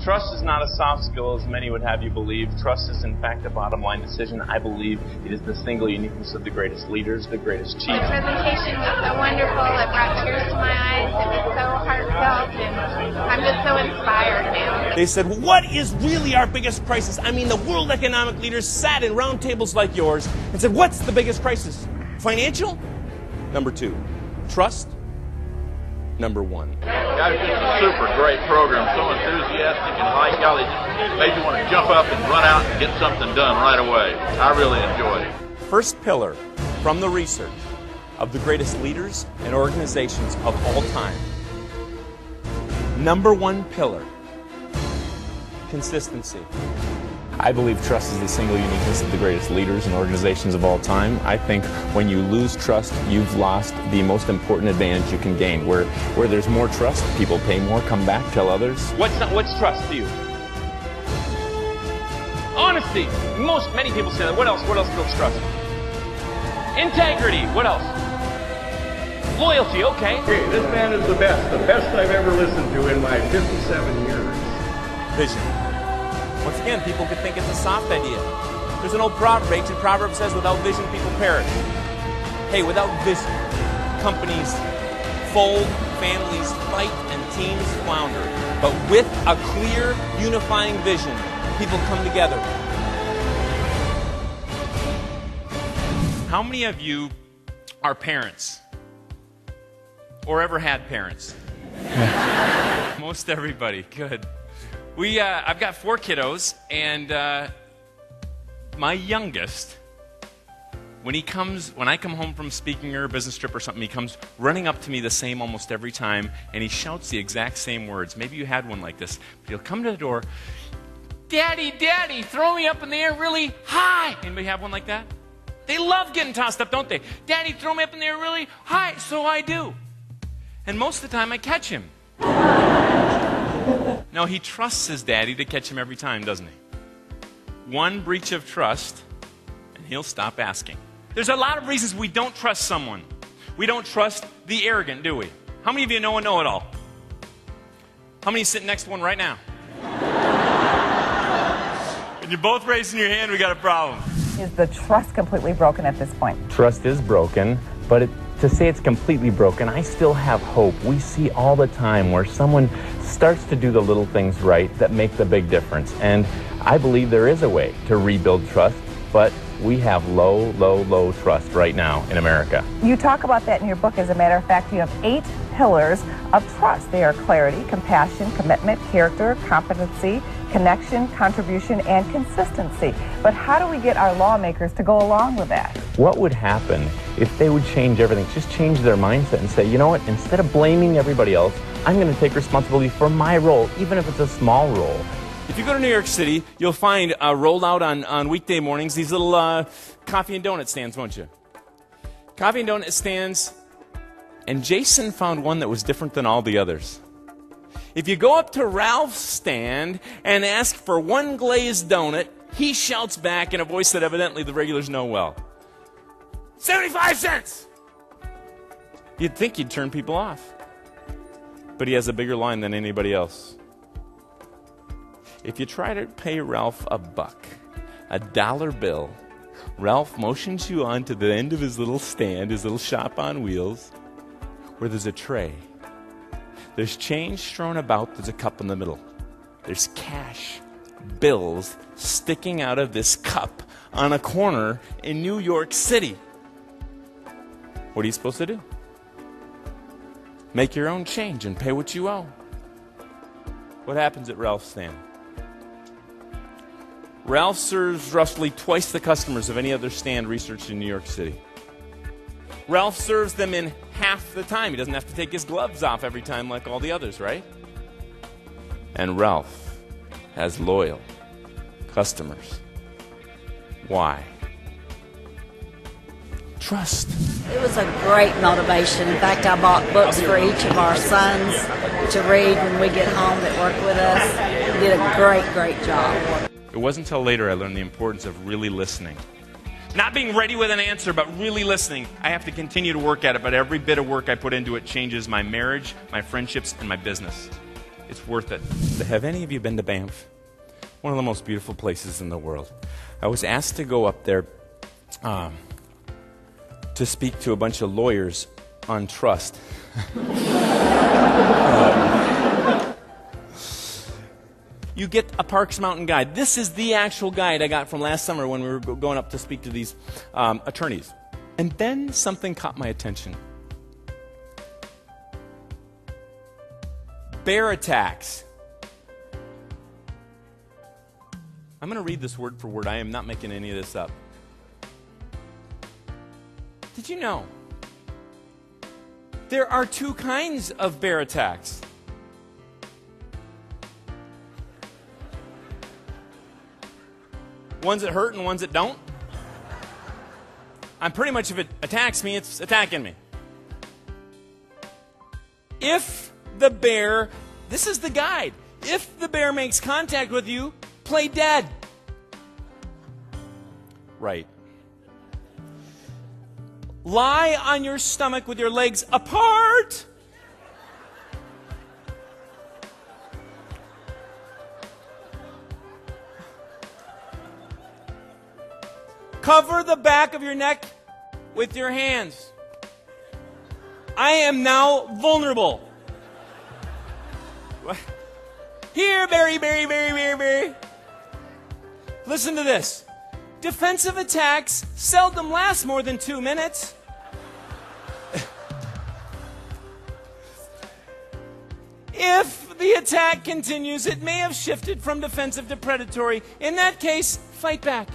Trust is not a soft skill as many would have you believe. Trust is in fact a bottom line decision. I believe it is the single uniqueness of the greatest leaders, the greatest chiefs. The presentation was so wonderful. It brought tears to my eyes. It was so heartfelt, and I'm just so inspired now. They said, well, what is really our biggest crisis? I mean, the world economic leaders sat in round tables like yours and said, what's the biggest crisis? Financial? Number 2. Trust? Number 1. Guys, this is a super great program. So enthusiastic and like y'all, it just made you want to jump up and run out and get something done right away. I really enjoyed it. First pillar from the research of the greatest leaders and organizations of all time. Number 1 pillar, consistency. I believe trust is the single uniqueness of the greatest leaders and organizations of all time. I think when you lose trust, you've lost the most important advantage you can gain. Where there's more trust, people pay more, come back, tell others. What's trust to you? Honesty. Many people say that. What else builds trust? Integrity. What else? Loyalty. Okay. Hey, this man is the best I've ever listened to in my 57 years. Vision. Once again, people could think it's a soft idea. There's an old proverb, ancient proverb says, without vision, people perish. Hey, without vision, companies fold, families fight, and teams flounder. But with a clear, unifying vision, people come together. How many of you are parents? Or ever had parents? Most everybody. Good. I've got 4 kiddos, and my youngest, when I come home from speaking or a business trip or something, he comes running up to me the same almost every time, and he shouts the exact same words. Maybe you had one like this. But he'll come to the door, Daddy, Daddy, throw me up in the air really high. Anybody have one like that? They love getting tossed up, don't they? Daddy, throw me up in the air really high. So I do. And most of the time I catch him. No, he trusts his daddy to catch him every time, doesn't he? One breach of trust, and he'll stop asking. There's a lot of reasons we don't trust someone. We don't trust the arrogant, do we? How many of you know a know-it-all? How many sit next to one right now? When you're both raising your hand, we got a problem. Is the trust completely broken at this point? Trust is broken, but to say it's completely broken, I still have hope. We see all the time where someone starts to do the little things right that make the big difference. And I believe there is a way to rebuild trust, but we have low trust right now in America. You talk about that in your book. As a matter of fact, you have 8 pillars of trust. They are clarity, compassion, commitment, character, competency, connection, contribution, and consistency. But how do we get our lawmakers to go along with that? What would happen if they would change everything, just change their mindset and say, you know what, instead of blaming everybody else, I'm going to take responsibility for my role, even if it's a small role. If you go to New York City, you'll find rolled out on weekday mornings these little coffee and donut stands, won't you? Coffee and donut stands, and Jason found one that was different than all the others. If you go up to Ralph's stand and ask for 1 glazed donut, he shouts back in a voice that evidently the regulars know well, 75 cents! You'd think he'd turn people off. But he has a bigger line than anybody else. If you try to pay Ralph $1, a dollar bill, Ralph motions you on to the end of his little stand, his little shop on wheels, where there's a tray. There's change strewn about, there's a cup in the middle. There's cash, bills sticking out of this cup on a corner in New York City. What are you supposed to do? Make your own change and pay what you owe. What happens at Ralph's stand? Ralph serves roughly twice the customers of any other stand researched in New York City. Ralph serves them in half the time. He doesn't have to take his gloves off every time like all the others, right? And Ralph has loyal customers. Why? Trust. It was a great motivation. In fact, I bought books for each of our sons to read when we get home that work with us. He did a great job. It wasn't until later I learned the importance of really listening. Not being ready with an answer, but really listening. I have to continue to work at it, but every bit of work I put into it changes my marriage, my friendships, and my business. It's worth it. Have any of you been to Banff? One of the most beautiful places in the world. I was asked to go up there to speak to a bunch of lawyers on trust. You get a Parks Mountain guide. This is the actual guide I got from last summer when we were going up to speak to these attorneys. And then something caught my attention. Bear attacks. I'm going to read this word for word. I am not making any of this up. Did you know there are two kinds of bear attacks? Ones that hurt and ones that don't? I'm pretty much, if it attacks me, it's attacking me. If the bear, this is the guide, if the bear makes contact with you, play dead. Right. Lie on your stomach with your legs apart. Cover the back of your neck with your hands. I am now vulnerable. Here, Barry. Listen to this. Defensive attacks seldom last more than 2 minutes. If the attack continues, it may have shifted from defensive to predatory. In that case, fight back.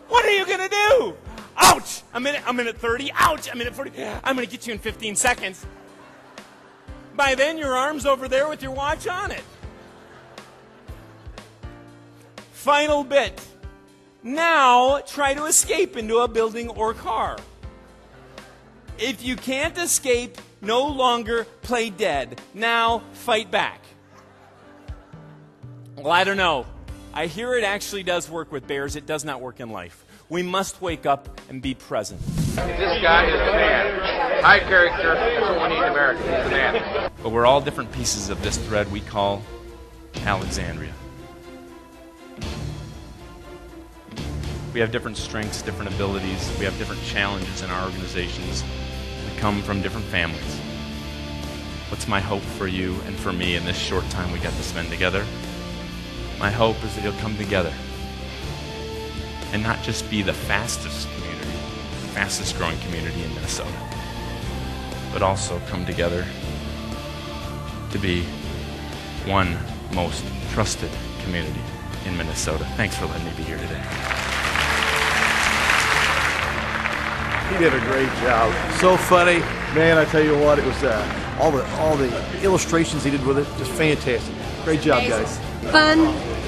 What are you going to do? Ouch! I'm in at 30. Ouch! I'm in at 40. I'm going to get you in 15 seconds. By then, your arm's over there with your watch on it. Final bit. Now, try to escape into a building or car. If you can't escape, no longer play dead. Now, fight back. Well, I don't know. I hear it actually does work with bears. It does not work in life. We must wake up and be present. This guy is the man. High character. That's what we need in America. He's the man. But we're all different pieces of this thread we call Alexandria. We have different strengths, different abilities. We have different challenges in our organizations. We come from different families. What's my hope for you and for me in this short time we got to spend together? My hope is that you'll come together and not just be the fastest community, fastest growing community in Minnesota, but also come together to be one most trusted community in Minnesota. Thanks for letting me be here today. He did a great job. So funny, man! I tell you what, it was all the illustrations he did with it, just fantastic. Great job, guys. Fun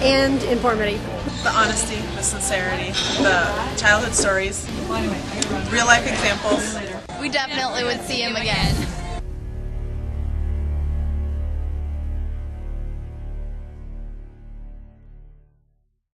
and informative. The honesty, the sincerity, the childhood stories, real life examples. We definitely would see him again.